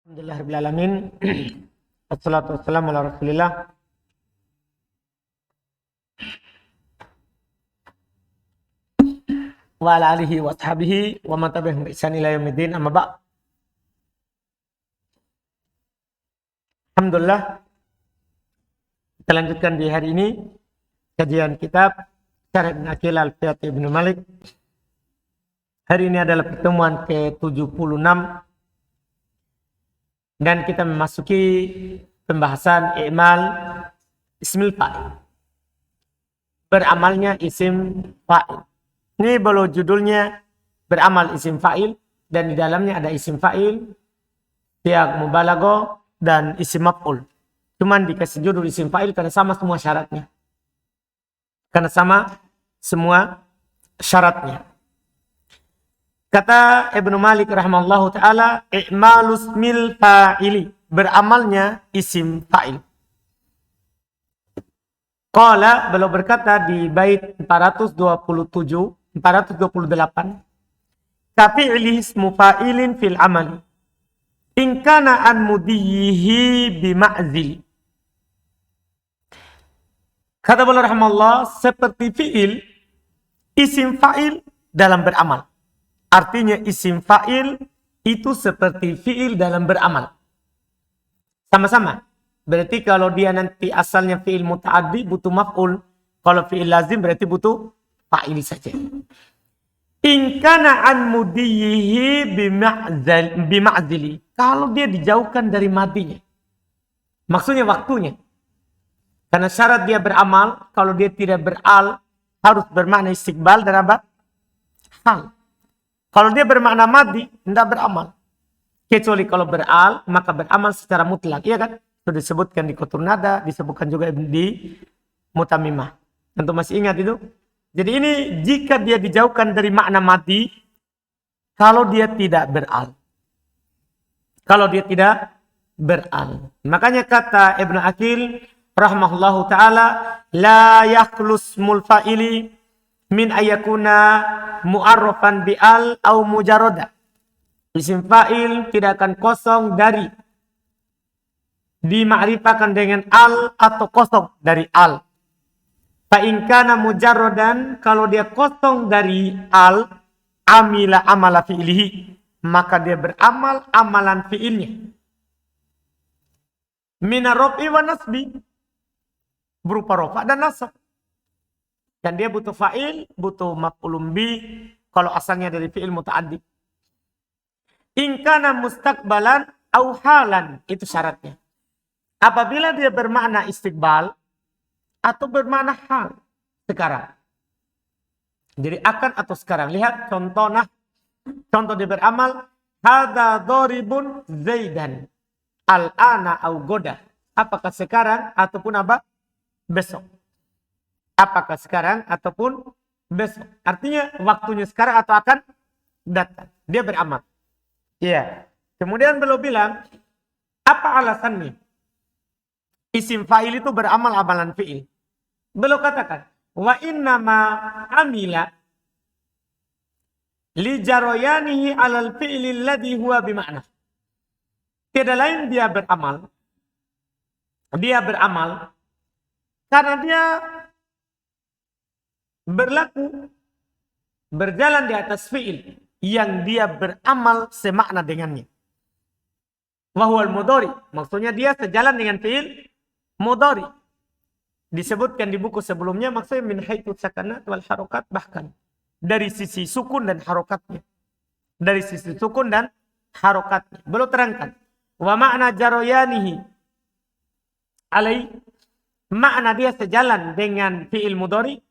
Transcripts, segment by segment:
Alhamdulillahirabbil alamin. Wassalatu wassalamu ala Rasulillah wa ala alihi wa ashabihi wa man tabi'ahum bi ihsan ila yaumiddin. Amma ba'd. Alhamdulillah, kita lanjutkan di hari ini kajian kitab Syarh Ibn Aqil Alfiyat Ibnu Malik. Hari ini adalah pertemuan ke-76 dan kita memasuki pembahasan i'mal ismil fa'il. Beramalnya isim fa'il. Ini baru judulnya beramal isim fa'il dan di dalamnya ada isim fa'il, siag mubalaghah dan isim maf'ul. Cuman dikasih judul isim fa'il karena sama semua syaratnya. Kata Ibnu Malik rahimahullahu ta'ala, i'malus mil fa'ili, beramalnya isim fa'il. Qala, beliau berkata di bait 428, kafi'li ismu fa'ilin fil amali, in kana an mudiyihi bima'zili. Kata beliau rahimahullah, seperti fi'il, isim fa'il dalam beramal. Artinya isim fa'il itu seperti fi'il dalam beramal. Sama-sama. Berarti kalau dia nanti asalnya fi'il muta'addi butuh maf'ul. Kalau fi'il lazim berarti butuh fa'il saja. In kana an mudiyihi bima'zili. Kalau dia dijauhkan dari madinya. Maksudnya waktunya. Karena syarat dia beramal, kalau dia tidak beral, harus bermakna istiqbal dan apa? Hal. Kalau dia bermakna madi, tidak beramal. Kecuali kalau beral, maka beramal secara mutlak. Iya kan? Sudah disebutkan di Qatur Nada, disebutkan juga di Mutamimah. Tentu masih ingat itu? Jadi ini jika dia dijauhkan dari makna madi, kalau dia tidak beral. Kalau dia tidak beral. Makanya kata Ibnu Aqil rahimahullahu ta'ala, la yakhlus mulfa'ili min ayakuna mu'arrafan bi'al au mujaroda. Isim fa'il tidak akan kosong dari dima'rifakan dengan al atau kosong dari al. Fa'inkana mujarrodan, kalau dia kosong dari al, amila amala fi'ilihi, maka dia beramal amalan fi'ilnya. Mina rof'i wa nasbi, berupa rofa dan nasab. Dan dia butuh fa'il, butuh maf'ulun bi, kalau asalnya dari fi'il muta'addi. In kana mustaqbalan au halan, itu syaratnya. Apabila dia bermakna istiqbal atau bermakna hal sekarang. Jadi akan atau sekarang. Lihat contohnya. Contoh dia beramal, hadza dharibun zaidan al-ana au goda. Apakah sekarang ataupun apa? Besok. Apakah sekarang ataupun besok. Artinya waktunya sekarang atau akan datang. Dia beramal. Iya. Kemudian beliau bilang, apa alasannya? Isim fa'il itu beramal amalan fi'il. Beliau katakan, wa innama amila li jaroyanihi alal fi'li alladhi huwa bima'na. Tiada lain dia beramal karena dia berjalan di atas fi'il yang dia beramal semakna dengannya. Wahual mudhari, maksudnya dia sejalan dengan fi'il mudhari. Disebutkan di buku sebelumnya, maksudnya min haitsu sakanat wal harokat, bahkan dari sisi sukun dan harokatnya. Dari sisi sukun dan harokatnya. Belum terangkan. Wa ma'na jaroyanihi alai, makna dia sejalan dengan fi'il mudhari,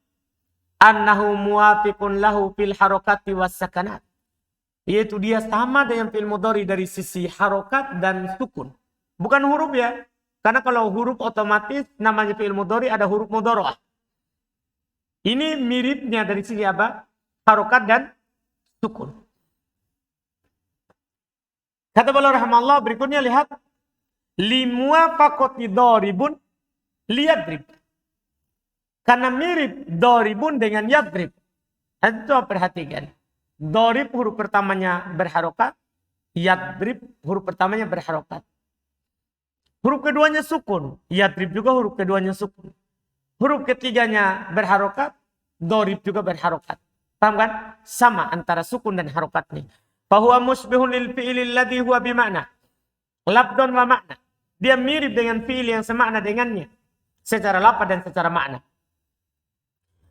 annahu muwafiqun lahu fil harokati was sakanat. Yaitu dia sama dengan fi'il mudhari dari sisi harokat dan sukun. Bukan huruf ya. Karena kalau huruf otomatis namanya fi'il mudhari ada huruf mudhari'ah. Ini miripnya dari sisi apa? Harokat dan sukun. Kata beliau rahimahullah berikutnya, lihat. Limuwafaqati dharibun liyadrib. Karena mirip dharibun dengan yadrib. Itu perhatikan. Dharib huruf pertamanya berharokat. Yadrib huruf pertamanya berharokat. Huruf keduanya sukun. Yadrib juga huruf keduanya sukun. Huruf ketiganya berharokat. Dorib juga berharokat. Paham kan? Sama antara sukun dan harokatnya. Fahuwa musbihun lil fi'ilil ladhi huwa bima'na. Labdon wa makna. Dia mirip dengan fi'il yang semakna dengannya. Secara lafaz dan secara makna.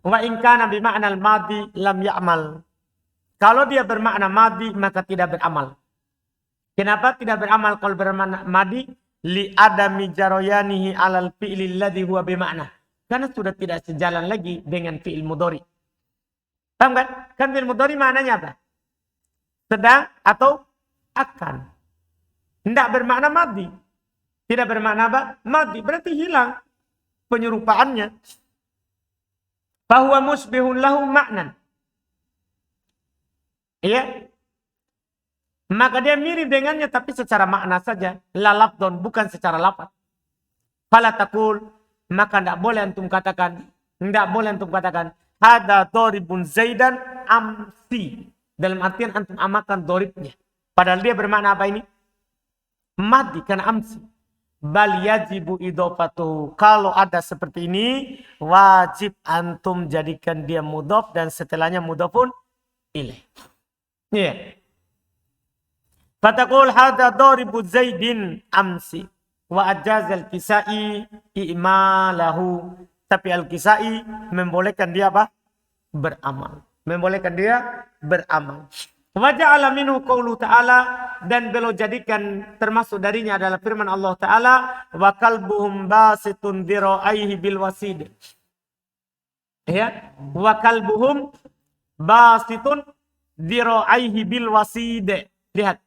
Wa in kana bima'na al-madi lam ya'mal. Kalau dia bermakna madi maka tidak beramal. Kenapa tidak beramal kalau bermakna madi? Li adami jaroyanihi alal fi'ilil ladhi huwa bima'na. Karena sudah tidak sejalan lagi dengan fi'il mudhari. Paham kan? Kan fi'il mudhari maknanya apa? Sedang atau akan. Tidak bermakna madi. Tidak bermakna apa? Madi. Berarti hilang penyerupaannya. Fahuwa musbihun lahu maknan. Iya. Maka dia mirip dengannya tapi secara makna saja. La lafdon, bukan secara lafaz. Fala taqul, maka tidak boleh antum katakan. Tidak boleh antum katakan. Hada doribun zaidan amsi. Dalam artian antum amakan doribnya. Padahal dia bermakna apa ini? Madi karena amsi. Bal yajibu idofatuhu. Kalau ada seperti ini, wajib antum jadikan dia mudhof dan setelahnya mudhofun ilaih. Iya. Fataqul hadza daribu zaidin amsi wa ajazal kisai i'malahu. Tapi al-Kisai membolehkan dia apa? Beramal. Membolehkan dia beramal. Wa ja'ala minhu qaulu ta'ala, dan beliau jadikan termasuk darinya adalah firman Allah Ta'ala, wa kalbuhum basitun dhira'aihi bil wasid. Ya, wa kalbuhum basitun dhira'aihi bil wasid. Lihat.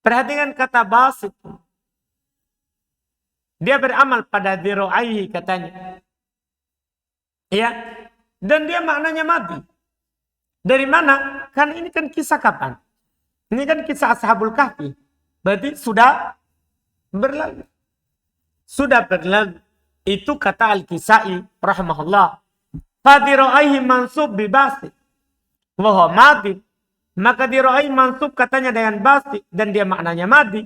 Perhatikan kata basit. Dia beramal pada dhira'aihi katanya. Ya, dan dia maknanya mati. Dari mana? Kan ini kan kisah kapan? Ini kan kisah Ashabul Kahfi. Berarti sudah berlalu. Sudah berlalu. Itu kata Al-Kisai rahimahullah. Fadira'aihi mansub bibasi. Wahwa mati. Maka dira'aihi mansub katanya dengan basi. Dan dia maknanya mati.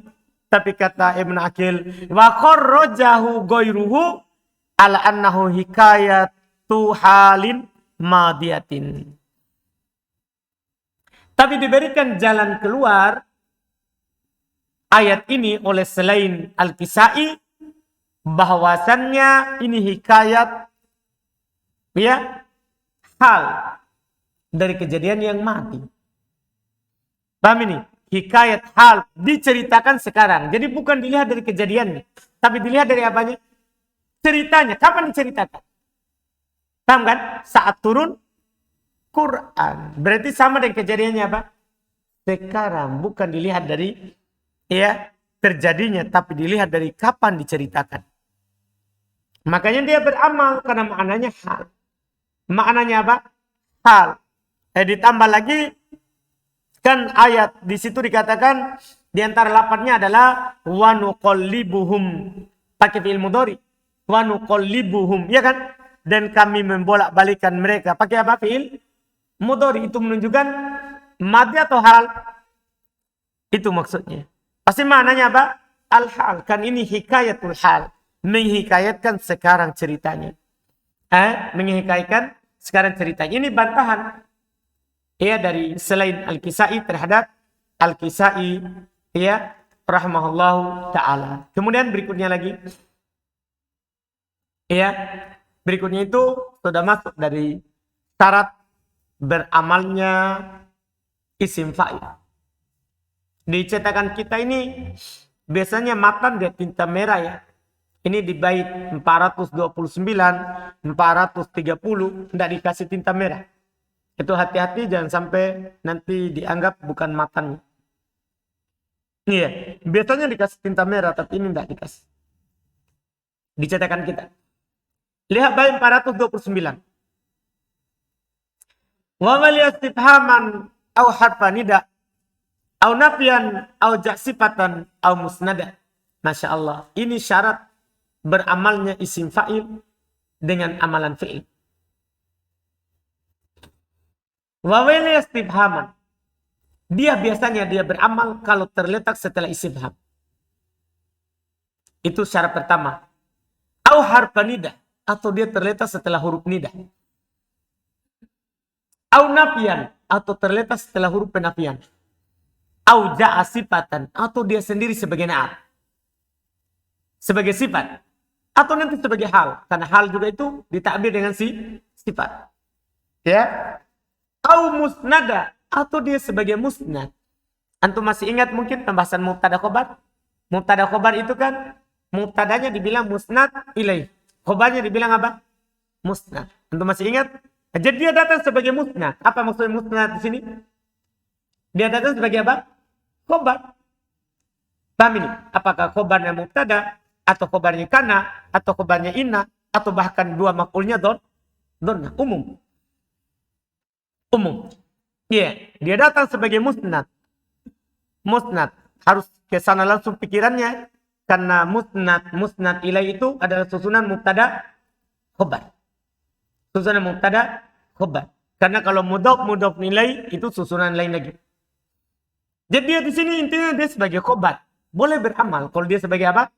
Tapi kata Ibn Aqil. Wa kharrajahu goyruhu ala annahu hikayatu halin madiyatin. Tapi diberikan jalan keluar ayat ini oleh selain Al-Kisai bahwasannya ini hikayat ya hal dari kejadian yang mati. Paham ini? Hikayat hal diceritakan sekarang. Jadi bukan dilihat dari kejadiannya, tapi dilihat dari apanya? Ceritanya. Kapan diceritakan? Paham kan? Saat turun Quran. Berarti sama dengan kejadiannya apa? Sekarang. Bukan dilihat dari ya terjadinya, tapi dilihat dari kapan diceritakan. Makanya dia beramal karena maknanya hal. Maknanya apa? Hal. Ditambah lagi kan ayat di situ dikatakan di antara lafadznya adalah wa nuqallibuhum, pakai fi'il mudhari. Wa nuqallibuhum, ya kan? Dan kami membolak-balikan mereka. Pakai apa fi'il mudhari, itu menunjukkan madi atau hal? Itu maksudnya. Pasti maknanya apa? Al-hal. Kan ini hikayatul hal. Menghikayatkan sekarang ceritanya. Menghikayatkan sekarang ceritanya. Ini bantahan. Ya, dari selain Al-Kisai terhadap Al-Kisai. Ya, rahimahullahu ta'ala. Kemudian berikutnya lagi. Ya, berikutnya itu sudah masuk dari syarat beramalnya isim fa'il. Di cetakan kita ini biasanya matan dia tinta merah ya. Ini di bait 429, 430 tidak dikasih tinta merah. Itu hati-hati jangan sampai nanti dianggap bukan matannya. Iya, biasanya dikasih tinta merah tapi ini tidak dikasih. Di cetakan kita. Lihat bait 429. Wa mal istifhaman au harfa nida au nafyan au jasifatan au musnada. Masya Allah. Ini syarat beramalnya isim fa'il dengan amalan fi'il. Wa mal istifhaman. Dia biasanya dia beramal kalau terletak setelah istifham. Itu syarat pertama. Au harfa nida, atau dia terletak setelah huruf nida. Au nafian, atau terletak setelah huruf penafian. Au ja'a sifatan, atau dia sendiri sebagai naat. Sebagai sifat. Atau nanti sebagai hal. Karena hal juga itu ditakbir dengan sifat. Ya. Au musnada, atau dia sebagai musnad. Antum masih ingat mungkin pembahasan mubtada khobar? Mubtada khobar itu kan mubtadanya dibilang musnad ilaih. Khobarnya dibilang apa? Musnad. Antum masih ingat? Jadi dia datang sebagai musnad. Apa maksudnya musnad di sini? Dia datang sebagai apa? Khobar. Paham ini? Apakah khobarnya mubtada, atau khobarnya kana, atau khobarnya inna, atau bahkan dua maf'ulnya donna. Umum. Iya, dia datang sebagai musnad. Musnad. Harus ke sana langsung pikirannya. Karena musnad ilaih itu adalah susunan mubtada khobar. Susunan mubtada khobar. Karena kalau mudhof nilai itu susunan lain lagi. Jadi dia di sini intinya dia sebagai khobar. Boleh beramal kalau dia sebagai apa?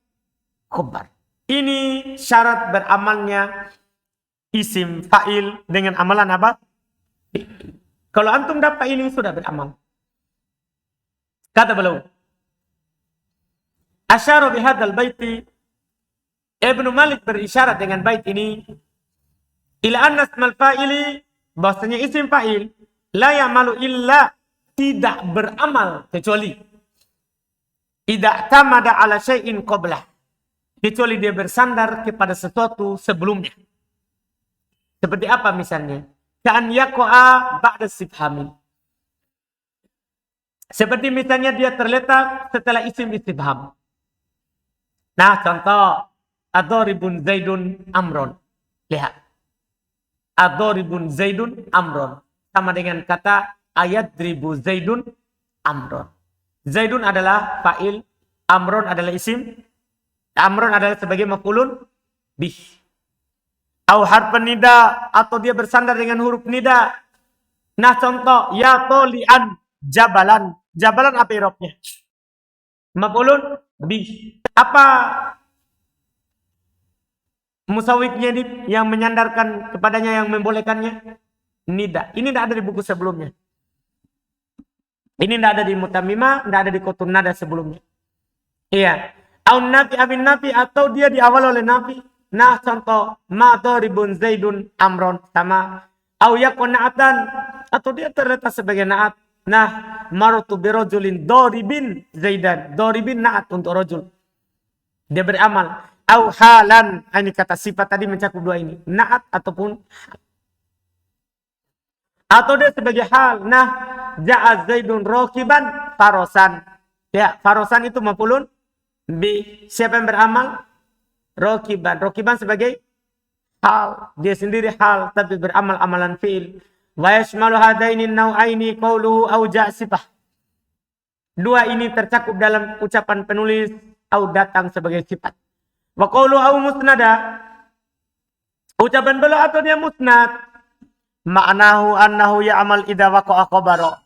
Khobar. Ini syarat beramalnya isim fa'il dengan amalan apa? Kalau antum dapat ini sudah beramal. Kata beliau, asyara bihadzal baiti, Ibnu Malik berisyarat dengan bait ini, ila anna ismal fa'ili, bahwasanya isim fa'il la ya'malu illa, tidak beramal kecuali idza tamada ala syai'in qablah, kecuali dia bersandar kepada sesuatu sebelumnya. Seperti apa misalnya? Ka'an yaqa'a ba'da istifhami. Seperti misalnya dia terletak setelah isim istifham. Nah, contoh adoribun zaidun amron. Lihat. Adoribun zaidun amron. Sama dengan kata ayadribu zaidun amron. Zaidun adalah fa'il, amron adalah isim. Amron adalah sebagai maf'ulun bih. Au harfan nida, atau dia bersandar dengan huruf nida. Nah, contoh ya tolian jabalan. Jabalan apa irobnya? Maf'ulun bih. Apa musawwibnya yang menyandarkan kepadanya, yang membolehkannya? Nida. Ini tidak ada di buku sebelumnya. Ini tidak ada di Mutammimah, tidak ada di Qutun Nada sebelumnya. Iya. Au nafi abin nafi, atau dia diawal oleh nafi. Nah, contoh ma doribun zaidun amron, sama au yakun na'atan, atau dia terletak sebagai na'at. Nah, marutu birojulin doribin zaidan. Doribin na'at untuk rojul. Dia beramal. Au halan, ini kata sifat tadi mencakup dua ini. Na'at ataupun atau dia sebagai hal. Nah, ja'a zaidun rokiban farosan. Ya, farosan itu maf'ulun bi. Siapa yang beramal? Rokiban. Rokiban sebagai hal. Dia sendiri hal, tapi beramal amalan fi'il. Wa yashmalu hadaini nau'aini qawluhu au ja'a sifah. Dua ini tercakup dalam ucapan penulis au datang sebagai sifat. Wa qawluhu au musnada. Ucapan beliau atau dia musnad. Ma'nahu annahu ya'mal idza waqa'a khabara.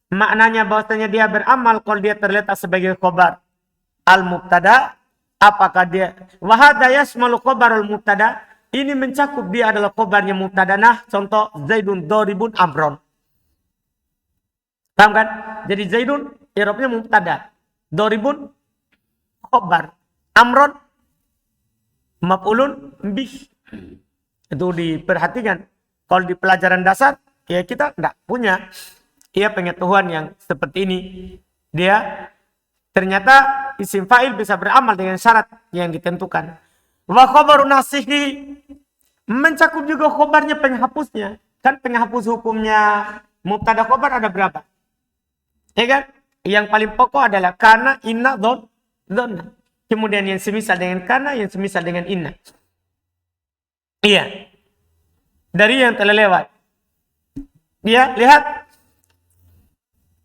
Maknanya bahwasanya dia beramal kalau dia terletak sebagai khabar. Al-mubtada, apakah dia wa hadza yashmalu khabarul mubtada, ini mencakup dia adalah khabarnya mubtada. Nah, contoh zaidun doribun amron. Paham kan? Jadi zaidun i'rabnya mubtada, doribun khabar, amron maf'ulun bih. Itu diperhatikan. Kalau di pelajaran dasar, ya kita enggak punya pengetahuan yang seperti ini. Dia ternyata isim fa'il bisa beramal dengan syarat yang ditentukan. Wa khabarun nasihi, mencakup juga khabarnya penghapusnya. Kan penghapus hukumnya mubtada khabar ada berapa? Ya kan? Yang paling pokok adalah kana, inna, donna. Kemudian yang semisal dengan kana, yang semisal dengan inna. Iya. Dari yang telah lewat. Ya, lihat.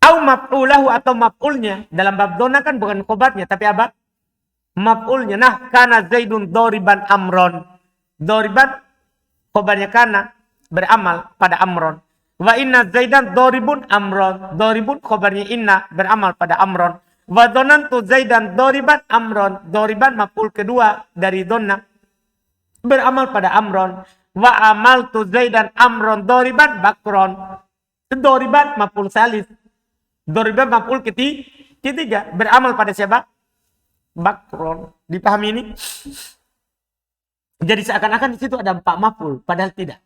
Au maf'ulahu, atau maf'ulnya. Dalam bab donna kan bukan khobarnya, tapi apa? Maf'ulnya. Nah, kana zaidun doriban amron. Doriban, khobarnya kana, beramal pada amron. Wa inna Zaidan doribun amron. Doribun khobarnya inna beramal pada amron. Wa donantu Zaidan doriban amron. Doriban maf'ul kedua dari donna beramal pada amron. Wa amaltu Zaidan amron doriban bakron. Doriban maf'ul salis. Doriban maf'ul ketiga beramal pada siapa? Bakron. Dipahami ini? Jadi seakan-akan di situ ada 4 maf'ul, padahal tidak.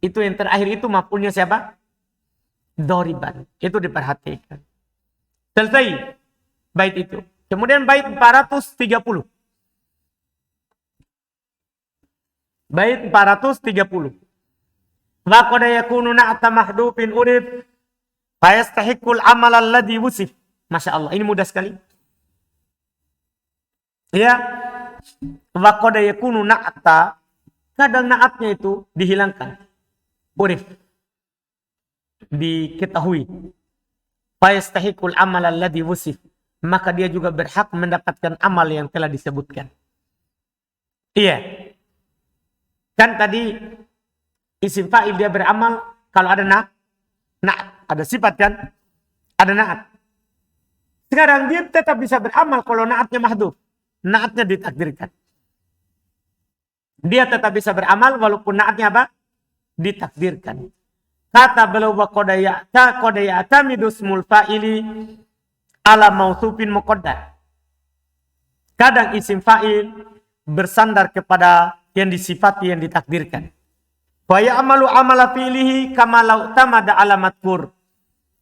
Itu yang terakhir itu maf'ulnya siapa? Doriban. Itu diperhatikan. Selesai bait itu. Kemudian bait 430. Bait 430. Wa qad yakunu na'ta mahdufin urif fa yastahiqqul amal alladhi wusif. Masya Allah, ini mudah sekali. Ya. Wa qad yakunu na'ta, kadang na'atnya itu dihilangkan. Urif, diketahui. Fa yastahiqqul amal alladhi wusif, maka dia juga berhak mendapatkan amal yang telah disebutkan. Iya. Kan tadi isim fa'il dia beramal kalau ada na'at, ada sifat kan? Ada na'at. Sekarang dia tetap bisa beramal kalau na'atnya mahdhuf. Na'atnya ditakdirkan. Dia tetap bisa beramal walaupun na'atnya apa? Ditakdirkan. Kata beliau wa qad ya'tamidu ismul fa'ili ala mausufin muqaddar. Kadang isim fa'il bersandar kepada yang disifati, yang ditakdirkan. Wa ya'malu amala fi'lihi kama law tamada ala madhkur.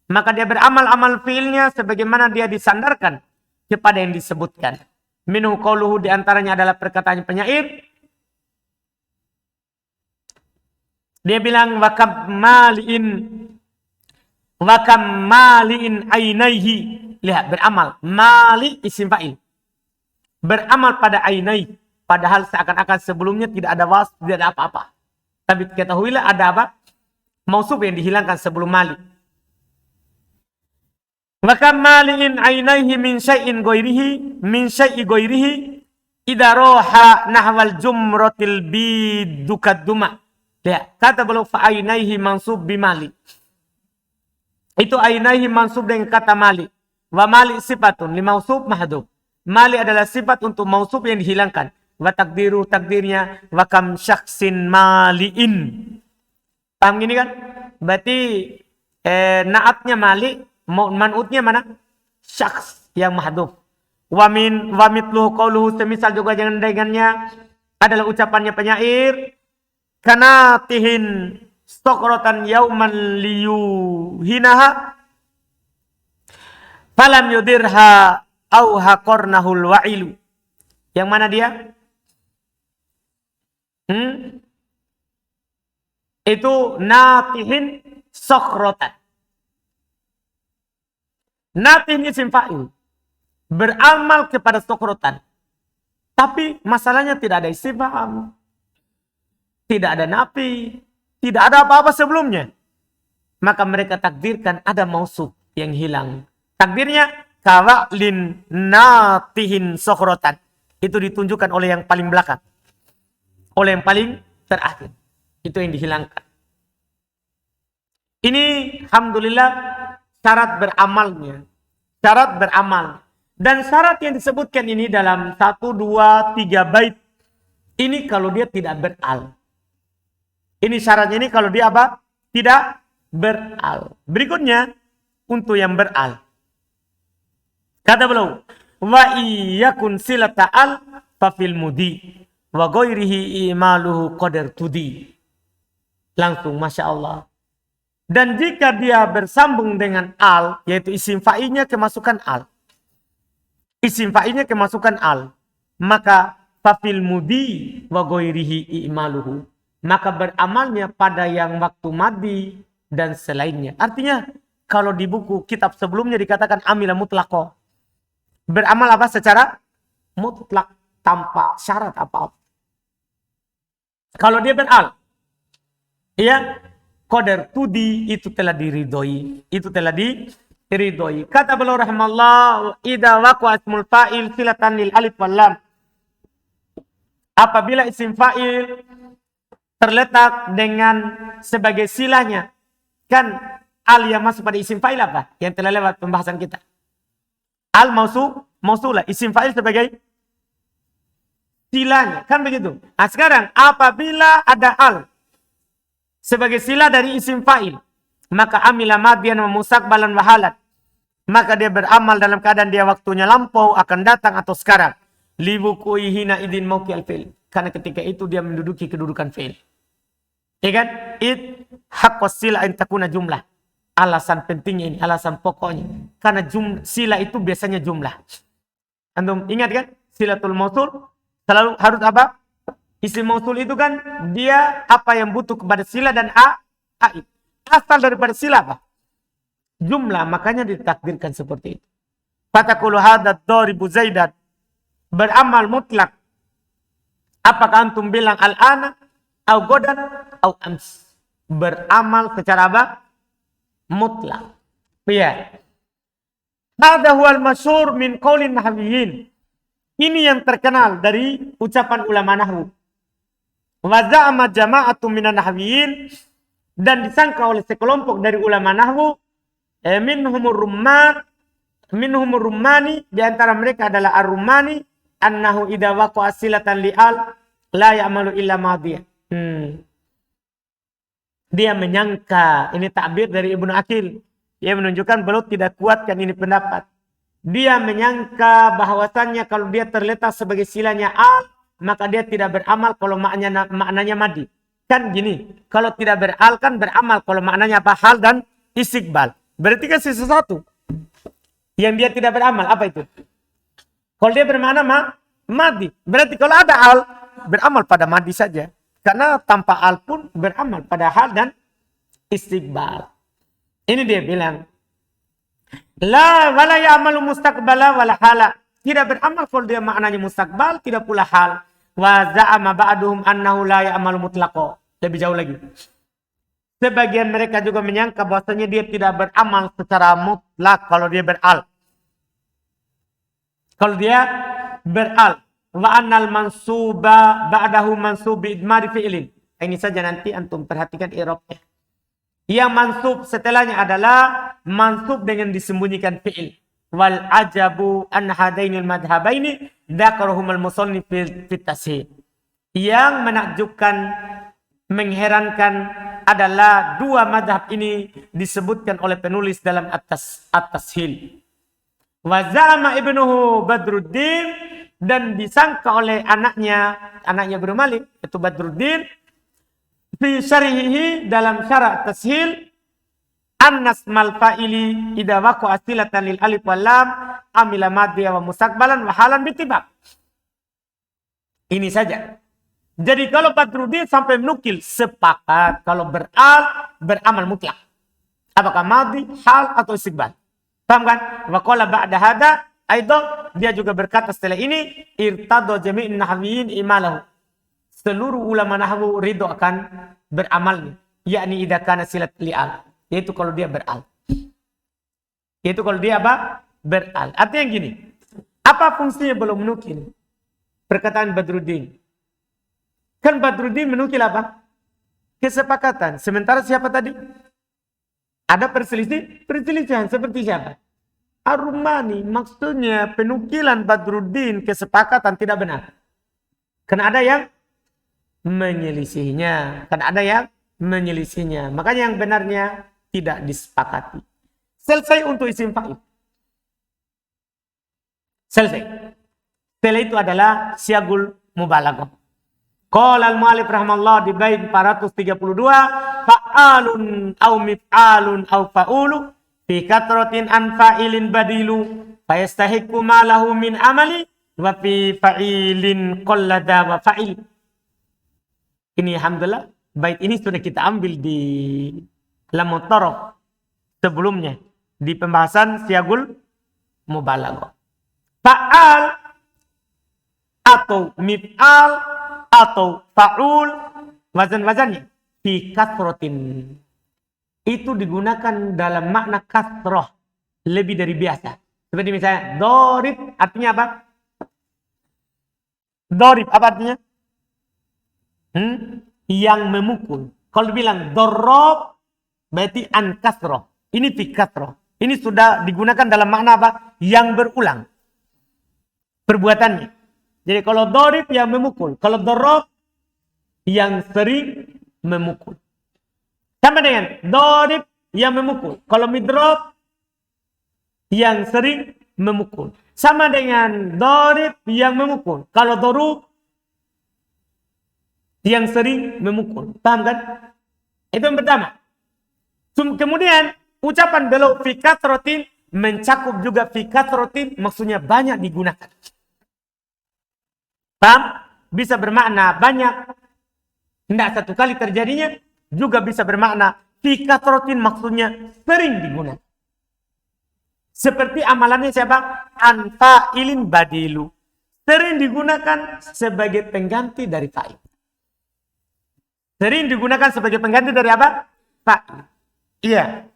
Maka dia beramal amal fi'ilnya sebagaimana dia disandarkan kepada yang disebutkan. Minhu qauluhu, di antaranya adalah perkataan penyair. Dia bilang wa kam mali'in ainaihi. Lihat, beramal. Mali isim fa'il. Beramal pada ainai. Padahal seakan-akan sebelumnya tidak ada was, tidak ada apa-apa. Tapi ketahuilah ada apa? Mausuf yang dihilangkan sebelum mali. Wa kam mali'in ainaihi min syai'in ghairihi min syai'i ghairihi idza raha nahwal jumratil bidukaduma. Ya, kata beliau fa ainaihi mansub bimali. Itu ainaihi mansub dengan kata mali. Wa mali sifatun li mausuf mahdhuf. Mali adalah sifat untuk mausuf yang dihilangkan. Wa takdiru, takdirnya wa kam syakhsin maliin. Paham gini kan? Berarti naatnya mali, man'utnya mana? Syakhs yang mahdhuf. Wa mitluhu qauluhu, semisal juga jangan dengannya adalah ucapannya penyair. Kanatihin stokrotan yauman liyuhinaha falam yudirha au haqornahul wa'ilu. Yang mana dia? Itu natihin sokrotan. Natihin isim fa'il. Beramal kepada sokrotan. Tapi masalahnya tidak ada istifham. Tidak ada nafi, tidak ada apa-apa sebelumnya. Maka mereka takdirkan ada mausuf yang hilang. Takdirnya kawa'lin natihin sokhrotan. Itu ditunjukkan oleh yang paling belakang. Oleh yang paling terakhir. Itu yang dihilangkan. Ini alhamdulillah syarat beramalnya. Syarat beramal. Dan syarat yang disebutkan ini dalam 1, 2, 3 bait. Ini kalau dia tidak beral. Ini syaratnya ini kalau dia apa? Tidak beral. Berikutnya untuk yang beral. Kata beliau, wa iyakun silata al fa fil mudi wa ghairihi imaluhu qadar tudi. Langsung Masya Allah. Dan jika dia bersambung dengan al, yaitu isim fa'ilnya kemasukan al. Isim fa'ilnya kemasukan al. Maka fa fil mudi wa ghairihi imaluhu. Maka beramalnya pada yang waktu madi dan selainnya. Artinya kalau di buku kitab sebelumnya dikatakan amila mutlaqo. Beramal apa secara mutlak tanpa syarat apa-apa. Kalau dia beral, ya qadar tudi itu telah diridhoi. Itu telah diridhoi. Kata beliau rahimallahu idza waqa ismul fa'il silatan lil alif wal lam. Apabila isim fa'il terletak dengan sebagai silanya Kan al yang masuk pada isim fa'il apa? Yang telah lewat pembahasan kita. Al mausulah. Isim fa'il sebagai silanya. Kan begitu. Nah sekarang apabila ada al sebagai sila dari isim fa'il, maka amila madian wa musaqbalan wa halat. Maka dia beramal dalam keadaan dia waktunya lampau, akan datang atau sekarang. Liwuku'i hina idin mauqi'al fi'il. Karena ketika itu dia menduduki kedudukan fi'il. Ya kan? Haqqas sila in takuna jumlah. Alasan pentingnya ini, alasan pokoknya. Karena sila itu biasanya jumlah. Antum ingat kan? Silatul mausul selalu harus apa? Isim mausul itu kan dia apa yang butuh kepada sila dan aid. Asal daripada sila apa? Jumlah, makanya ditakdirkan seperti itu. Fatakulu hadad doribu zaidan. Beramal mutlak. Apakah antum bilang al-ana, au godan, au ams. Beramal secara apa? Mutlak. Ya. Hadha huwal masyhur min qaulin nahwiyin. Ini yang terkenal dari ucapan ulama nahwu. Wa za'ama jama'atun minan nahwiyin, dan disangka oleh sekelompok dari ulama nahwu, minhumur rummani, di antara mereka adalah ar-rummani, annahu idza waqa'a silatan li'al la ya'malu illa madhiya. Dia menyangka, ini takbir dari Ibnu Akil. Dia menunjukkan beliau tidak kuatkan ini pendapat. Dia menyangka bahwasannya kalau dia terletak sebagai silanya al, maka dia tidak beramal kalau maknanya madi. Kan gini, kalau tidak beral kan beramal kalau maknanya apa? Hal dan istiqbal. Berarti kan sisa satu. Yang dia tidak beramal, apa itu? Kalau dia bermakna madi. Berarti kalau ada al, beramal pada madi saja. Karena tanpa al pun beramal pada hal dan istiqbal. Ini dia bilang. La wala ya'malu mustaqbala wala hala. Tidak beramal kalau dia maknanya mustaqbal, tidak pula hal. Wa za'ama ba'duhum annahu la ya'malu mutlaqo. Lebih jauh lagi. Sebagian mereka juga menyangka bahwasanya dia tidak beramal secara mutlak kalau dia beral. Kalau dia beral. Wa annal mansuba ba'dahu mansubi idmari fi'lin. Ini saja nanti antum perhatikan i'rabnya. Yang mansub setelahnya adalah mansub dengan disembunyikan fi'il. Wal ajabu an hadainil madhhabaini dzakaruhumul musannif fi tashih. Yang menakjubkan, mengherankan adalah dua madhab ini disebutkan oleh penulis dalam at-tashil. Wa za'ama ibnuhu Badruddin, dan disangka oleh anaknya Ibnu Malik, itu Badruddin, fi syarihi dalam syara' tashil, annas mal fa'ili idza waqa'a silatan lil alif wal lam amila madhiya wa mustaqbalan wa halan bitibaq. Ini saja. Jadi kalau Badruddin sampai menukil sepakat kalau beramal mutlak. Apakah madhi, hal atau istiqbal. Paham kan? Wa qala ba'da hada aidan, dia juga berkata setelah ini, irtado jami'in nahwiyin imalahu. Seluruh ulama nahwu ridho akan beramalnya, yakni idza kana silat li'al, yaitu kalau dia beral. Yaitu kalau dia apa? Beral. Artinya gini, apa fungsinya belum menukil perkataan Badruddin? Kan Badruddin menukil apa? Kesepakatan. Sementara siapa tadi? Ada perselisihan seperti siapa? Ar-Rumani, maksudnya penukilan Badruddin kesepakatan tidak benar. Karena ada yang menyelisihinya. Makanya yang benarnya tidak disepakati. Selesai untuk isim fa'il. Selesai. Setelah itu adalah siagul mubalaghah. Qala al-mu'allif rahimahullah di bait 432, fa'alun au mif'alun au fa'ulu fi katratin an fa'ilin badilu fa yastahiqu ma lahu min amali wa fi fa'ilin qallada wa fa'il. Ini alhamdulillah bait ini sudah kita ambil di Lamut Taraf sebelumnya di pembahasan siagul mubalaghah. Fa'al atau mif'al atau fa'ul, wazan-wazannya fi kathratin, itu digunakan dalam makna kathrah, lebih dari biasa. Seperti misalnya dorib, artinya apa? Dorib apa artinya? Yang memukul. Kalau bilang dorob, Berarti an kasroh. Ini fi kasroh. Ini sudah digunakan dalam makna apa? Yang berulang. Perbuatannya. Jadi kalau dorib yang memukul. Kalau dorob yang sering memukul. Sama dengan dorib yang memukul. Kalau midrob yang sering memukul. Sama dengan dorib yang memukul. Kalau dorub yang sering memukul. Paham kan? Itu yang pertama. Kemudian ucapan belau fi kathratin mencakup juga fi kathratin, maksudnya banyak digunakan. Paham? Bisa bermakna banyak, tidak satu kali terjadinya, juga bisa bermakna fi kathratin maksudnya sering digunakan. Seperti amalannya siapa? An fa'ilin badilu. Sering digunakan sebagai pengganti dari fa'il. Sering digunakan sebagai pengganti dari apa? Fa'il. Iya.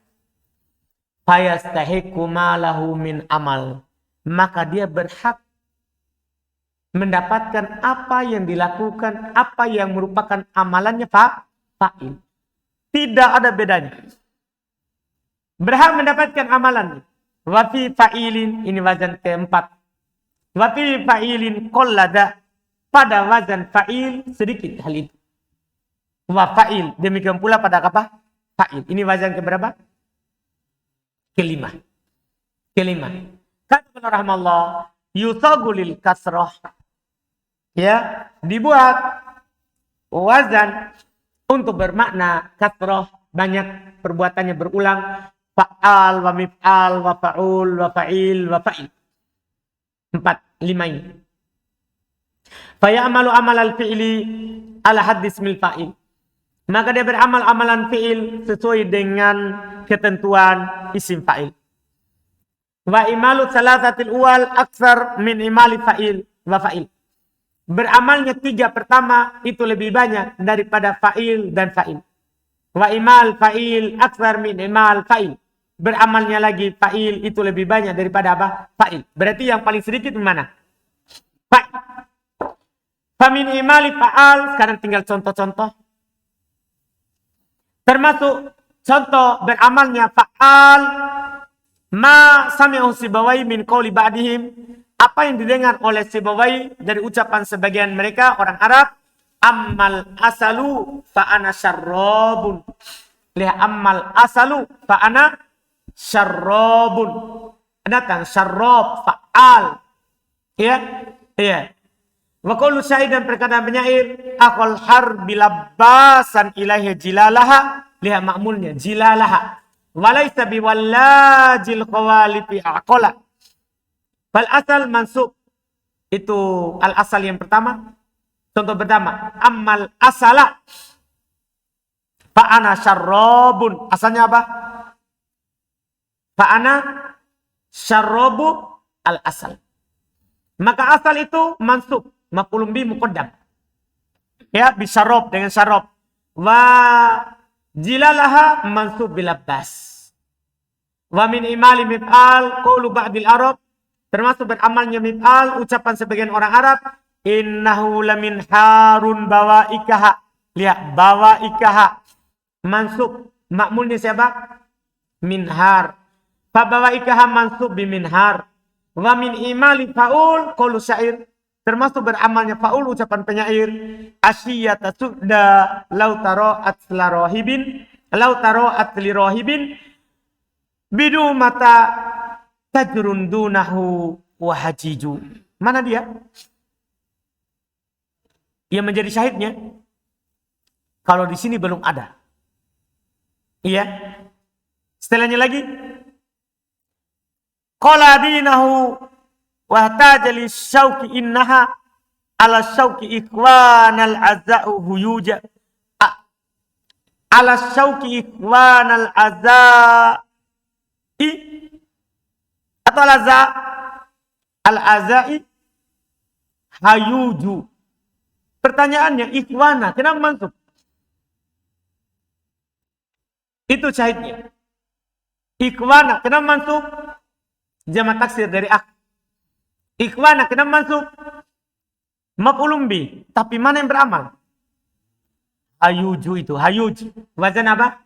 Fayastahiqu ma lahu min amal. Maka dia berhak mendapatkan apa yang dilakukan, apa yang merupakan amalannya fa'il. Tidak ada bedanya. Berhak mendapatkan amalannya. Wa fi fa'ilin, ini wazan keempat. Wa fi fa'ilin qallada, pada wazan fa'il sedikit hal itu. Wa fa'il, demikian pula pada apa? Fa'il. Ini wazan keberapa? Kelima. Kata rahmallah, yusagulil kasrah. Ya, dibuat wazan untuk bermakna kasrah, banyak perbuatannya berulang. Fa'al, wa mif'al, wa fa'ul, wa fa'il, wa fa'il. 4, 5 ini. Faya'amalu amal al-fi'li ala haddis mil fa'il. Maka dia beramal amalan fi'il sesuai dengan ketentuan isim fa'il. Wa imalu salasatil uwal aksar min imali fa'il wa fa'il. Beramalnya 3 pertama itu lebih banyak daripada fa'il dan fa'il. Wa imal fa'il aksar min imal fa'il. Beramalnya lagi fa'il itu lebih banyak daripada apa? Fa'il. Berarti yang paling sedikit mana? Fa'il. Famin imali fa'al. Sekarang tinggal contoh-contoh. Termasuk contoh beramalnya fa'al. Ma sami'u Sibawai min qawli ba'dihim. Apa yang didengar oleh Sibawai dari ucapan sebagian mereka orang Arab. Ammal asalu fa'ana syarrabun. Lihat ammal asalu fa'ana syarrabun. Datang syarrab fa'al. Ya, iya. Wa qawlu syair dan perkataan penyair, aqal harbi labbasan ilaihi jilalaha. Lihat makmulnya jilalaha. Walaysa biwallajil qawalifi aqala. Fal asal mansub. Itu al asal yang pertama. Contoh pertama, ammal asala fa'ana syarrabun. Asalnya apa? Fa'ana syarrabu al asal. Maka asal itu mansub, maf'ulun bi muqaddam. Ya, bisyarab dengan syarab. Wa jilalaha mansub bil abbas. Wa min imali mif'al qawlu ba'dil arab. Termasuk beramalnya mif'al ucapan sebagian orang Arab, innahu lamin harun bawaikaha. Lihat bawaikaha mansub, makmulnya siapa? Minhar. Fa bawaikaha mansub bi minhar. Wa min imali faul qaulu syair. Termasuk beramalnya faul ucapan penyair, asyiyata su'da law tara'at larahibin, law tara'at lirahibin bidu mata tajrun dunahu wa hajiju. Mana dia? Yang menjadi syahidnya. Kalau di sini belum ada. Iya. Setelahnya lagi. Qala dinahu wa tajali syauqi innaha ala syauqi ikwanal azau huyuja. Ala syauqi ikwanal azai atau al-aza al-azai hayuju. Pertanyaannya ikwana, kenapa mansub? Itu syahidnya. Ikwana, kenapa mansub? Jamak taksir dari ak. Ikwana, kenapa mansub? Maf'ulun bi, tapi mana yang beramal? Hayuju itu, hayuj. Wazan apa?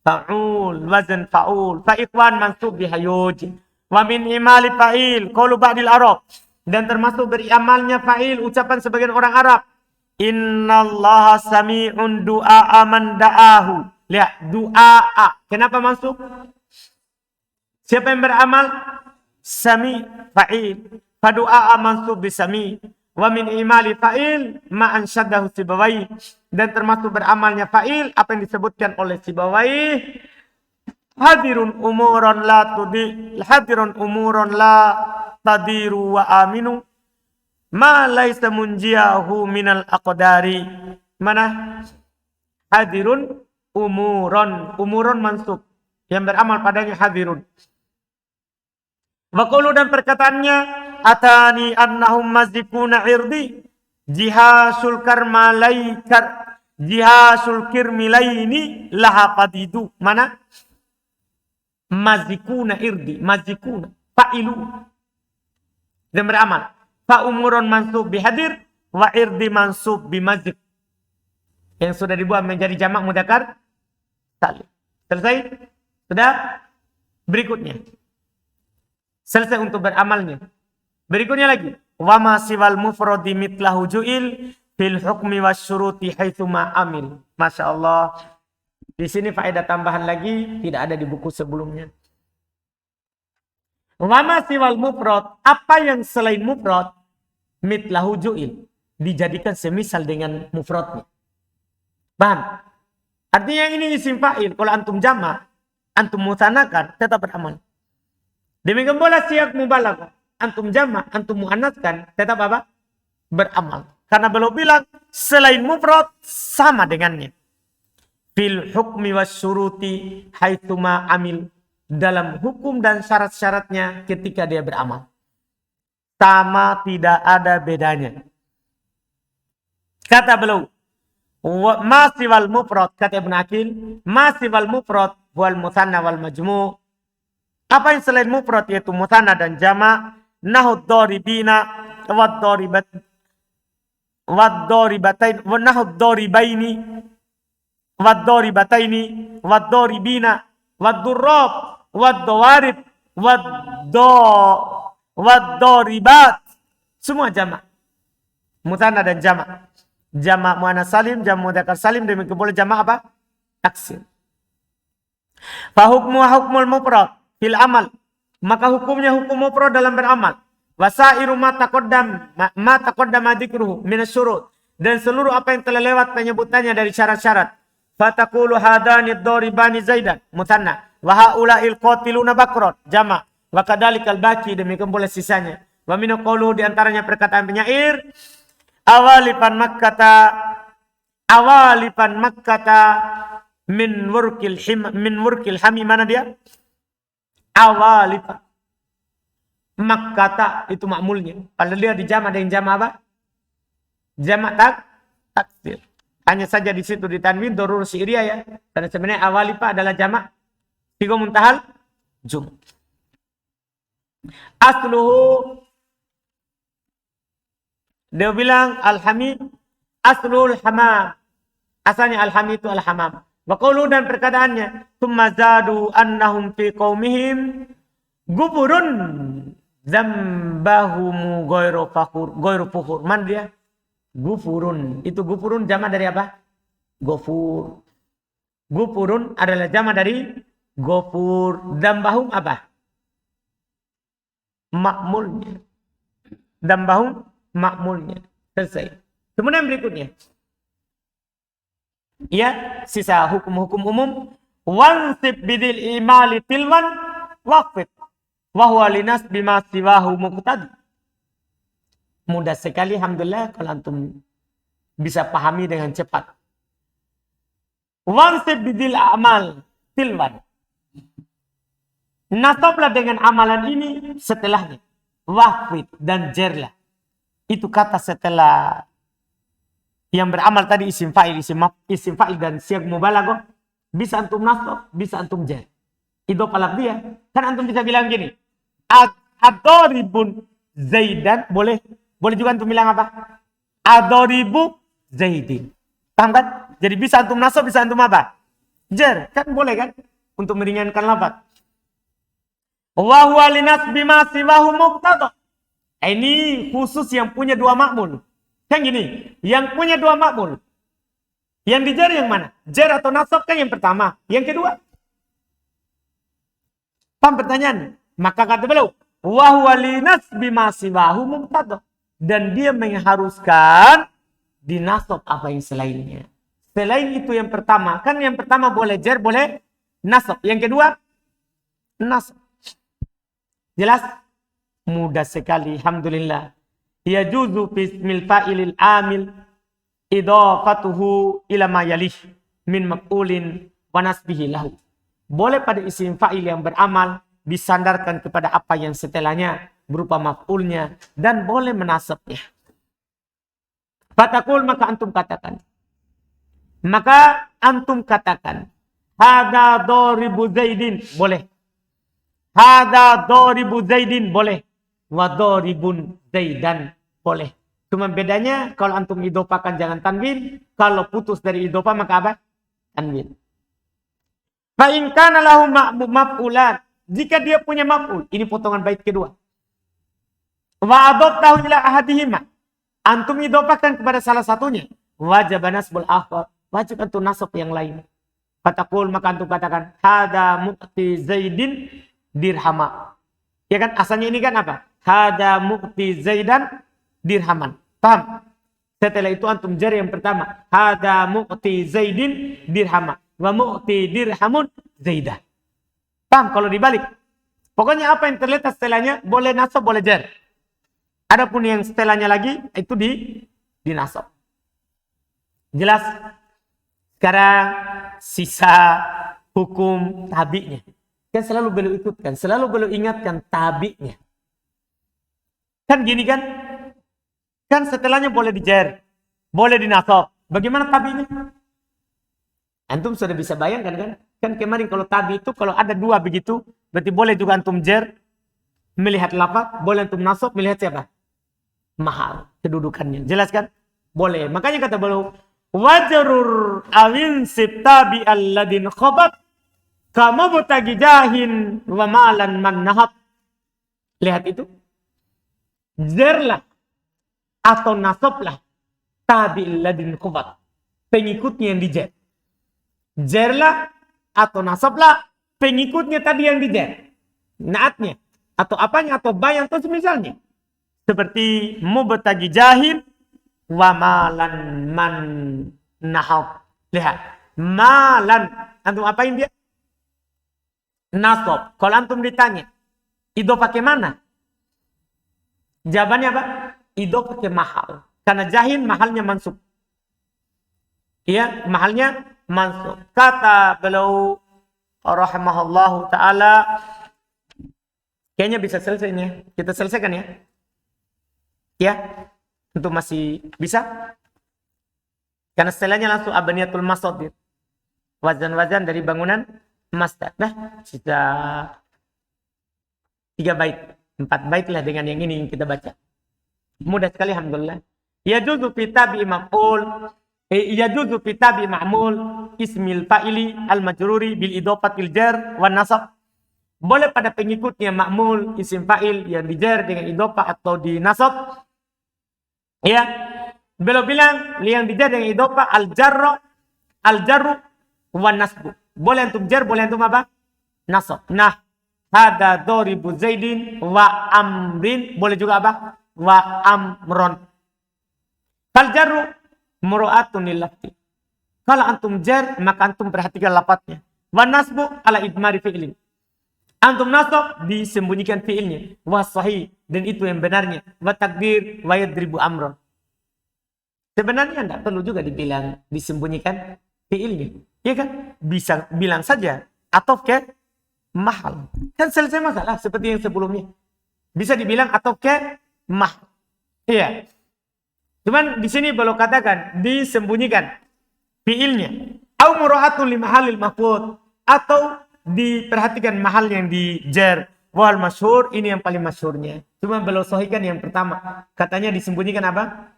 fa'ul, wazan fa'ul. Fa'ikhwan mansub bihayuj. Wa min imali fa'il, qaulu ba'dil Arab. Dan termasuk dari amalnya fa'il, ucapan sebagian orang Arab. Innallaha sami'un du'a man da'ahu. Lihat, du'a. Kenapa masuk? Siapa yang beramal? Sami, fa'il. Fadu'a mansub bisami. Wa min imali fa'il ma'an syaddahu Sibawai. Dan termasuk beramalnya fa'il apa yang disebutkan oleh Sibawai. Hadirun umuron la tadiru wa aminu ma laisa munjiahu minal aqdari. Mana? Hadirun umuron mansub. Yang beramal padanya hadirun. Wa qawlu dan perkataannya atani annahum mazikuna irdi jihasul kirmilaini laha qadidu. Mana? Mazikuna irdi, mazikuna fa'ilu. Dan beramal. Fa umuron mansub bihadir wa irdi mansub bimazik. Yang sudah dibuat menjadi jamak mudzakkar salim. Selesai? Sudah? Berikutnya. Selesai untuk beramalnya. Berikutnya lagi. Wa ma siwal mufradi mitlahu ju'il fil hukmi wasyuruti haitsu ma amil. Masya Allah. Di sini faedah tambahan lagi tidak ada di buku sebelumnya. Wa ma siwal mufrad, apa yang selain mufrad mitlahu ju'il dijadikan semisal dengan mufradnya. Paham? Artinya yang ini isim fa'il. Kalau antum jama, antum mutsanakan, tetap beramal. Demikian pula siyak mubalaghah. Antum jama, antum muannaskan, tetap apa? Beramal. Karena beliau bilang selain mufrad sama dengannya. Fil hukmi wasyuruti haitsu ma amil. Dalam hukum dan syarat-syaratnya ketika dia beramal. Sama, tidak ada bedanya. Kata beliau, masih wal mufrad, kata Ibnu Aqil, masih wal mufrad wal mutsanna wal majmu'. Apa yang selain mufrad yaitu mutsanna dan jama', nahud daribina wad daribatain wa nahud daribaini wad daribataini wad daribina wad durrab wad dawarib wad daribat. Semua jama'. Mutsanna dan jama'. Jama' muannas salim, jama' mudzakkar salim, demikian boleh jama' apa? Taksir. Fa hukmu hukmul mufrad fil amal. Maka hukumnya hukum mufrad dalam beramal. Wasairu ma taqaddama dzikruhu min asyurut. Dan seluruh apa yang telah lewat penyebutannya dari syarat-syarat. Fataqulu hadani ad-daribani zaidan mutsanna wa haula'il qatiluna bakran jama' wa kadzalikal baqi, demikian pula sisanya. Wa min qawluhu di antaranya perkataan penyair awalipan makkata min wurkil hami. Mana dia? Awalipan makkata itu makmulnya. Padahal dia dijama dengan jama apa? Jama taksir. Hanya saja di situ di tanwin darur syi'riyah ya. Karena sebenarnya awalipa adalah jama' tiga muntahal jum. Asluhu, dia bilang al-hamid aslul hamam. Asalnya al-hamid itu al-hamam. Wa qawlu dan perkataannya tsumma zadu annahum fi qaumihim gufurun dzambahum ghairu fukhur. Man dia? Gufurun. Itu gufurun jama' dari apa? Gofur. Gufurun adalah jama' dari gofur. Dzambahum apa? Makmulnya. Dzambahum makmulnya. Selesai. Kemudian berikutnya. Ya, sisa hukum-hukum umum. Wansib bidil imali tilwan waqfid. Wahuwa linas bima siwahu muqtadi. Mudah sekali, alhamdulillah, kalau antum bisa pahami dengan cepat. Wansib bidil amal tilwan. Nasablah dengan amalan ini setelahnya. Waqfid dan jerlah. Itu kata setelah yang beramal tadi isim fa'il dan siag mubalaghah. Bisa antum nasab, bisa antum jar. Itu palak dia. Kan antum bisa bilang gini. Ad-daribun Zaidan. Boleh juga antum bilang apa? Ad-daribu Zaidin. Paham kan? Jadi bisa antum nasab, bisa antum apa? Jar, kan boleh kan? Untuk meringankan lafaz. Wa huwa linasbi ma siwahu muqtada. Ini khusus yang punya dua makmul. Kan gini, yang punya dua makmul. Yang dijar yang mana? Jar atau nasab kan yang pertama. Yang kedua. Paham pertanyaan? Maka kata beliau, wa huwa linasbi ma siwahu muqtada. Dan dia mengharuskan dinasab apa yang selainnya. Selain itu yang pertama. Kan yang pertama boleh jar, boleh nasab. Yang kedua, nasab. Jelas? Mudah sekali. Alhamdulillah. Yajuzu bismil fa'ilil amil idhafatuhu ila ma yalih min maf'ulin wa nasbihi lahu. Boleh pada isim fa'il yang beramal disandarkan kepada apa yang setelahnya berupa maf'ulnya dan boleh menasabnya. Fatakul maka antum katakan. Maka antum katakan. Hada doribu Zaidin. Boleh. Hada doribu Zaidin. Boleh. Wa doribun Zaidan. Boleh. Cuma bedanya kalau antum idopakan jangan tanwin. Kalau putus dari idopa maka apa? Tanwin. Fa in kana lahu maf'ulan. Jika dia punya maf'ul. Ini potongan bait kedua. Wa adabtahu ila ahadihima. Antum idopakan kepada salah satunya. Wajib nasbul akhar. Wajib antum nasab yang lain. Fatakul maka antum katakan. Hada mu'ti Zaidin dirhama. Ya kan asalnya ini kan apa? Hada mu'ti Zaidan dirhaman. Paham? Setelah itu antum jar yang pertama. Hada mu'ti Zaidin dirhama. Wa mu'ti dirhamun Zaidah. Paham kalau dibalik? Pokoknya apa yang terletak setelahnya boleh nasab, boleh jar. Adapun yang setelahnya lagi itu dinasab. Jelas? Sekarang sisa hukum tabi'nya. Kan selalu beliau ikutkan, selalu beliau ingatkan tabi'nya. Kan gini kan? Kan setelahnya boleh dijar, boleh dinasab. Bagaimana tabi'nya? Antum sudah bisa bayangkan kan? Kan kemarin kalau tabi itu kalau ada dua begitu, berarti boleh juga antum jar, melihat lafaz, boleh antum nasab, melihat siapa? Mahal kedudukannya. Jelas kan? Boleh. Makanya kata beliau, wajarur awin sibtabi alladin khobat kamu butagi jahin wa ma'lan man nahab. Lihat itu. Jarlah atau nasablah tabi alladin khobat. Pengikutnya yang dijar. Jarlah atau nasablah pengikutnya tadi yang dijar. Naatnya. Atau apanya. Atau bayang atau semisalnya. Seperti mubtagi jahin wa malan man nahab. Lihat. Malan. Antum apain dia? Nasab. Kalau antum ditanya. Ido pakai mana? Jawabannya apa? Ido pakai mahal. Karena jahin mahalnya mansub. Iya, mahalnya mansub. Kata beliau rahimahullahu ta'ala. Kayaknya bisa selesai nih. Kita selesaikan ya. Ya. Untuk masih bisa. Karena setelahnya langsung abaniyatul masad. Wazan-wazan dari bangunan masdar. Nah, sudah 3 bait. 4 bait lah dengan yang ini yang kita baca. Mudah sekali alhamdulillah. Yajuzu fi tabi'i maf'ul. Yajuzu fi tabi'i ma'mul ismil fa'ili al-majruri bil idafatil jar wan nasab. Boleh pada pengikutnya ma'mul isim fa'il yang dijar dengan idhofah atau dinasab. Ya. Beliau bilang yang dijar dengan idhofah al-jarru wan nasbu. Boleh antum jar, boleh antum apa? Nasab. Nah, hada doribu Zaidin wa amrin. Boleh juga apa? Wa amron. Fal jarru muru'atun lil lafzi. Kalau antum jar, maka antum perhatikan lafadznya. Wa nasbu ala idmari fi'lin. Antum nasab disembunyikan fi'ilnya. Wa sahih. Dan itu yang benarnya. Wa takdir wa yadribu amron. Sebenarnya tidak perlu juga dibilang disembunyikan fi'ilnya. Ya kan? Bisa bilang saja. Atau ke mahal. Kan selesai masalah seperti yang sebelumnya. Bisa dibilang atau ke mahal. Iya. Cuman di sini belum katakan disembunyikan fi'ilnya. Au mura'atun li mahalil mahfud. Atau diperhatikan mahal yang dijar. Wal masyhur, ini yang paling masyhurnya. Cuma belum sahihkan yang pertama. Katanya disembunyikan apa?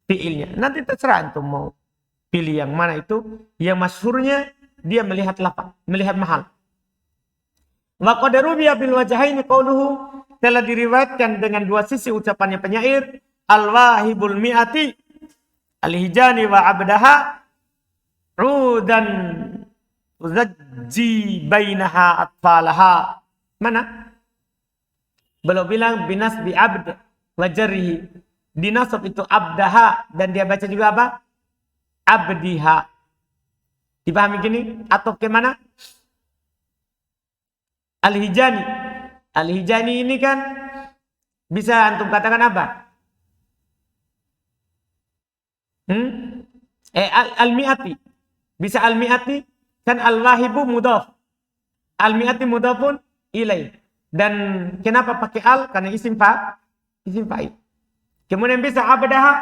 Fi'ilnya. Nanti terserah antum mau pilih yang mana itu. Yang masyhurnya dia melihat lafaz, melihat mahal. Wa qad rubiya bil wajhaini qauluhu, telah diriwayatkan dengan dua sisi ucapannya penyair, al-wahibul mi'ati al-hijani wa abdaha udan uzajji bainaha atfalaha. Mana? Beliau bilang binas bi abd wa jarrihi. Dinasab itu abdaha dan dia baca juga apa? Abdiha. Dipahami gini? Atau ke mana? Al-hijani. Al-hijani ini kan bisa antum katakan apa? Al-mi'ati. Bisa al-mi'ati kan al-wahibu mudhaf. Al-mi'ati mudhafun ilaih. Dan kenapa pakai al? Karena isim fa'il. Kemudian bisa abdaha,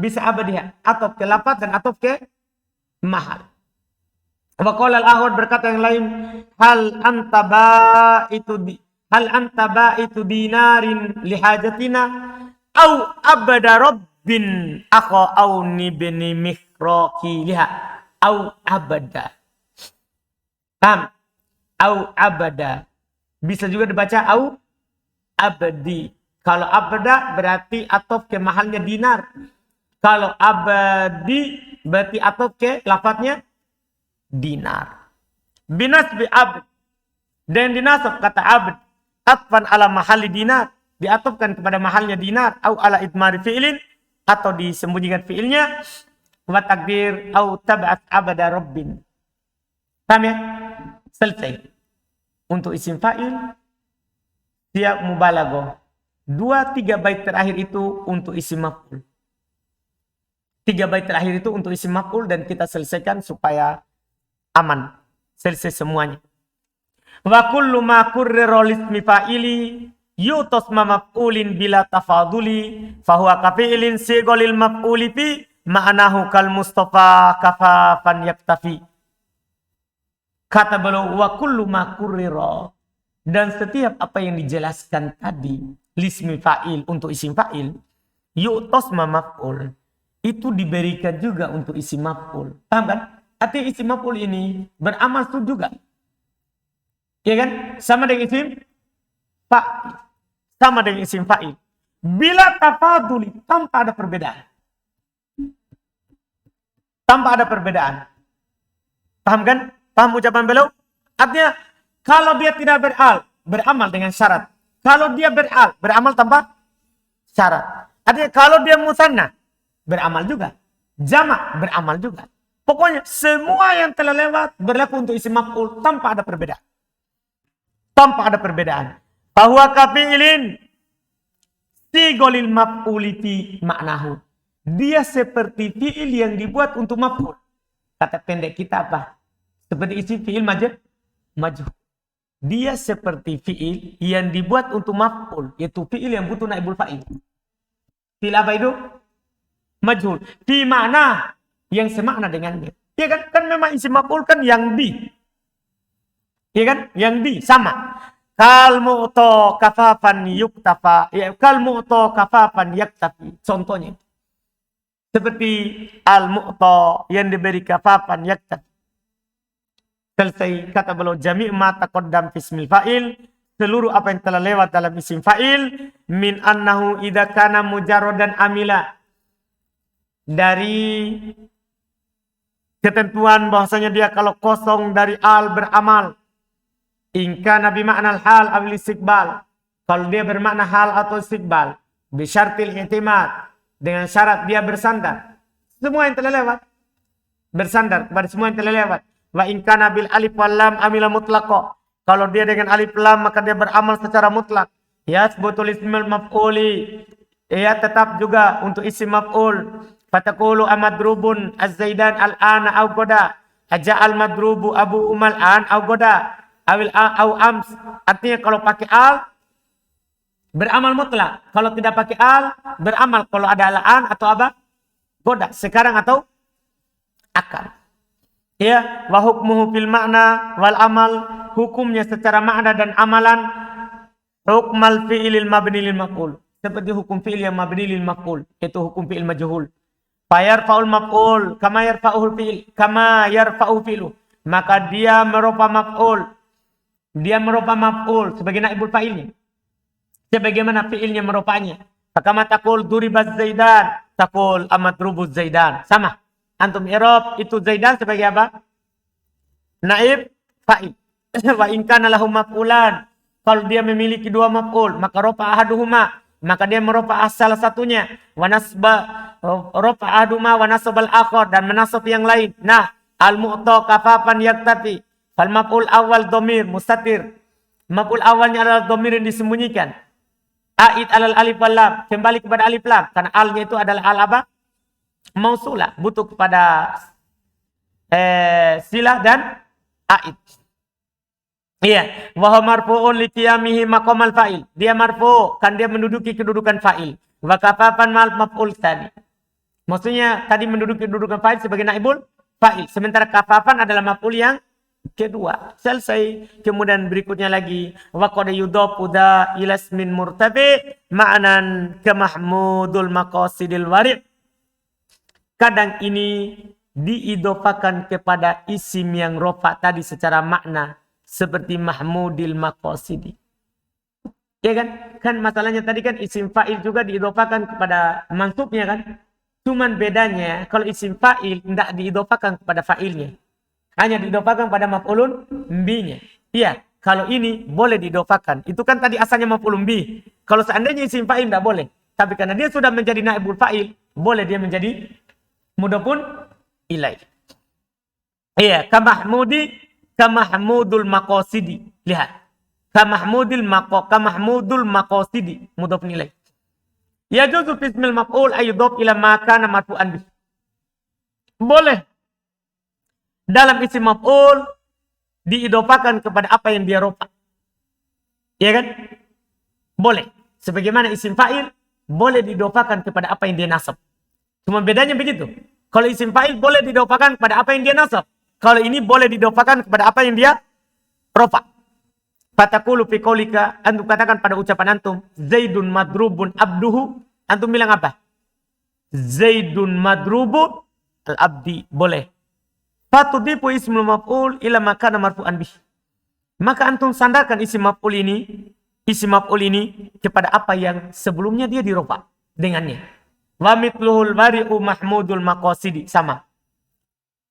bisa abadiha. Atau ke lafaz dan atau ke mahal. Wa qala al-ahwad, berkata yang lain, hal anta ba'itu dinarin lihajatina au abada rabbin akha au nibni mihraqi liha au abada. Paham? Au abada. Bisa juga dibaca au abadi. Kalau abada berarti atof ke mahalnya dinar. Kalau abadi berarti atof ke lafadznya dinar. Binas bi abd. Dan dinasab kata abd. Atfan ala mahali dinar. Diatofkan kepada mahalnya dinar. Au ala idmari fi'lin. Atau disembunyikan fi'ilnya. Wa takdir au tab'at abada rabbin. Paham ya? Selesai. Untuk isim fa'il. Siap mubalaghah. 2-3 bait terakhir itu untuk isim maf'ul. 3 bait terakhir itu untuk isim maf'ul dan kita selesaikan supaya aman. Selesai semuanya. Wa kullu ma kurrira lismi fa'ili yutos ma maf'ulin bila tafaduli fahuwa kafi'ilin sigolil maf'uli fi ma'anahu kal mustafa kafafan yaktafi. Kata beliau wa kullu ma kurrira, dan setiap apa yang dijelaskan tadi lismi fa'il untuk isim fa'il yu'tos ma maf'ul itu diberikan juga untuk isim maf'ul. Paham kan? Artinya isim maf'ul ini beramal itu juga. Ya kan? Sama dengan isim fa'il. Sama dengan isim fa'il. Bila tafaduli, tanpa ada perbedaan. Tanpa ada perbedaan. Paham kan? Paham ucapan beliau? Artinya kalau dia tidak beramal dengan syarat. Kalau dia beramal tanpa syarat. Artinya kalau dia musanna, beramal juga. Jamak, beramal juga. Pokoknya semua yang telah lewat berlaku untuk isim maf'ul tanpa ada perbedaan. Tanpa ada perbedaan. Bahwa kafi'ilin sigolil maf'uli fi ma'nahu. Dia seperti fi'il yang dibuat untuk maf'ul. Kata pendek kita apa? Seperti isim fi'il majhul. Dia seperti fi'il yang dibuat untuk maf'ul, yaitu fi'il yang butuh naibul fa'il. Fi'il apa itu? Majhul. Fi makna yang semakna dengannya. Ya kan? Kan memang isim maf'ul kan yang di. Ya kan? Yang di sama. Kal mu'to kafafan yuktafa. Ya, kal mu'to kafafan yaktafi. Contohnya. Seperti al mu'to yang diberi kafafan yaktafi. Selesai. Kata beliau jami' ma taqaddam fi ismil fa'il, seluruh apa yang telah lewat dalam isim fa'il min annahu idza kana mujarradan amila, dari ketentuan bahwasanya dia kalau kosong dari al beramal. In kana bi ma'nal hal aw istiqbal, kalau dia bermakna hal atau istiqbal, bi syartil i'timad, dengan syarat dia bersandar. Semua yang telah lewat bersandar kepada semua yang telah lewat. Wa in kana bil alif wal lam amila mutlaqo, kalau dia dengan alif lam maka dia beramal secara mutlak. Ya sebutul ismul maf'uli, ya tetap juga untuk isim maf'ul. Fataqulu amadrubun az-zaidan al-ana au goda, aja'al madrubu abu umal an au goda, awil au ams. Artinya kalau pakai al beramal mutlak, kalau tidak pakai al beramal kalau ada al-an atau apa? Goda, sekarang atau akan. Ya, wa hukmuhu fil makna wal amal, hukumnya secara makna dan amalan hukmal fi'ilil mabni lil maf'ul, seperti hukum fi'il yang mabni lil maf'ul, itu hukum fi'il majhul. Fa yarfa'ul maf'ul kama yarfa'ul fi'il, kama yarfa'u fi'lu, maka dia merupakan maf'ul. Dia merupakan maf'ul sebagai naibul fa'ilnya. Sebagaimana fi'ilnya merupanya. Fakama taqul duribaz Zaidan, taqul amadrubuz Zaidan. Sama. Antum i'rab itu Zaidan sebagai apa? Naib fa'il. Wa in kana lahu maf'ulan. Kalau dia memiliki dua maf'ul, maka rafa ahaduhuma, maka dia merofa salah satunya, wa nasba rafa ahaduhuma wa nasabal akhar, dan menasab yang lain. Nah, al mu'ta kafafan yaktafi. Fal maf'ul awal dhamir mustatir. Maf'ul awalnya adalah dhamir yang disembunyikan. A'id alal alif wal lam, kembali kepada alif lam, karena alnya itu adalah al apa? Mausulah, butuh kepada silah dan a'id. Iya, wa huwa marfu'un li qiyamihi maqamal fa'il. Dia marfu' kan dia menduduki kedudukan fa'il. Wa kafafan mal maf'ul tsani. Maksudnya tadi menduduki kedudukan fa'il sebagai naibul fa'il. Sementara kafafan adalah maf'ul yang kedua. Selesai. Kemudian berikutnya lagi wa qad yudhafu da ila ismin murtafi ma'nan ka mahmudul maqasidil wari'. Kadang ini diidofakan kepada isim yang rofa tadi secara makna seperti mahmudil maqasidi. Ya kan? Kan masalahnya tadi kan isim fa'il juga diidofakan kepada mansubnya kan? Cuman bedanya kalau isim fa'il tidak diidofakan kepada fa'ilnya. Hanya diidofakan pada maf'ulun bi-nya. Iya, kalau ini boleh diidofakan. Itu kan tadi asalnya maf'ulun bi. Kalau seandainya isim fa'il tidak boleh. Tapi karena dia sudah menjadi naibul fa'il, boleh dia menjadi mudhafun ilaih. Iya, kamahmudul maqasidi. Lihat. Kamahmudul maqasidi. Mudhafun ilaih. Yajuzu fismil maf'ul ayyudhaf ila ma kana marfu'an bih. Boleh dalam isim maf'ul diidofakan kepada apa yang dia rofa. Ya kan? Boleh. Sebagaimana isim fa'il boleh diidofakan kepada apa yang dia nasab. Cuma bedanya begitu. Kalau isim fa'il boleh diidofakan kepada apa yang dia nasab. Kalau ini boleh diidofakan kepada apa yang dia rofa. Fatakulu fi qaulika, antum katakan pada ucapan antum, Zaidun madrubun abduhu. Antum bilang apa? Zaidun madrubun al-abdi. Boleh. Fatudifu ismul maf'ul ila makana marfu'an bih. Maka antum sandarkan isim maf'ul ini kepada apa yang sebelumnya dia dirofa dengannya. Wa mitluhul wari'u mahmudul maqasidi. Sama.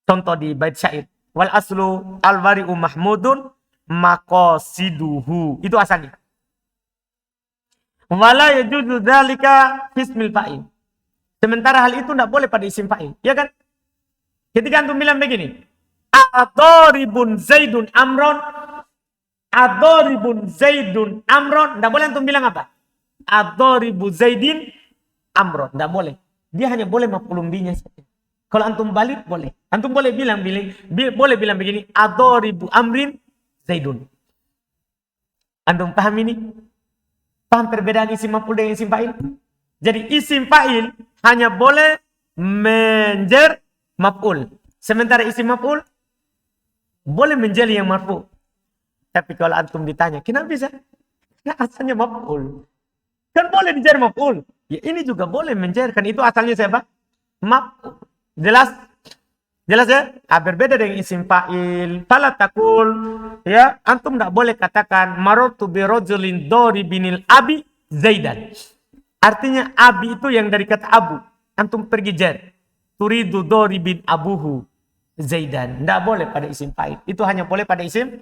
Contoh di bait syair. Wal aslu al-wari'u mahmudun maqasiduhu. Itu asalnya. Wala yajuzu dzalika fismil fa'il. Sementara hal itu tidak boleh pada isim fa'il. Ya kan? Ketika antum bilang begini. Adoribun Zaidun Amron. Adoribun Zaidun Amron. Tidak boleh antum bilang apa? Adoribu Zaidin Amron. Tidak boleh. Dia hanya boleh maf'ulun bihi saja. Kalau antum balik boleh. Antum boleh bilang begini, adoribu amrin Zaidun. Antum paham ini? Paham perbedaan isim maf'ul dengan isim fa'il? Jadi isim fa'il hanya boleh menjer maf'ul. Sementara isim maf'ul boleh menjadi yang marfu. Tapi kalau antum ditanya, kenapa bisa? Nah, asalnya maf'ul. Kan boleh dijar maf'ul. Ya ini juga boleh menjarkan. Itu asalnya siapa? Maf'ul. Jelas? Jelas ya? Berbeda dengan isim fa'il. Fala taqul, ya, antum tidak boleh katakan marartu bi rajulin daribinil abi Zaidan. Artinya abi itu yang dari kata abu. Antum pergi jar. Turidu daribin abuhu Zaidan. Tidak boleh pada isim fa'il. Itu hanya boleh pada isim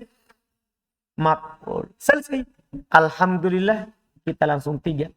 maf'ul. Selesai. Alhamdulillah kita langsung 3.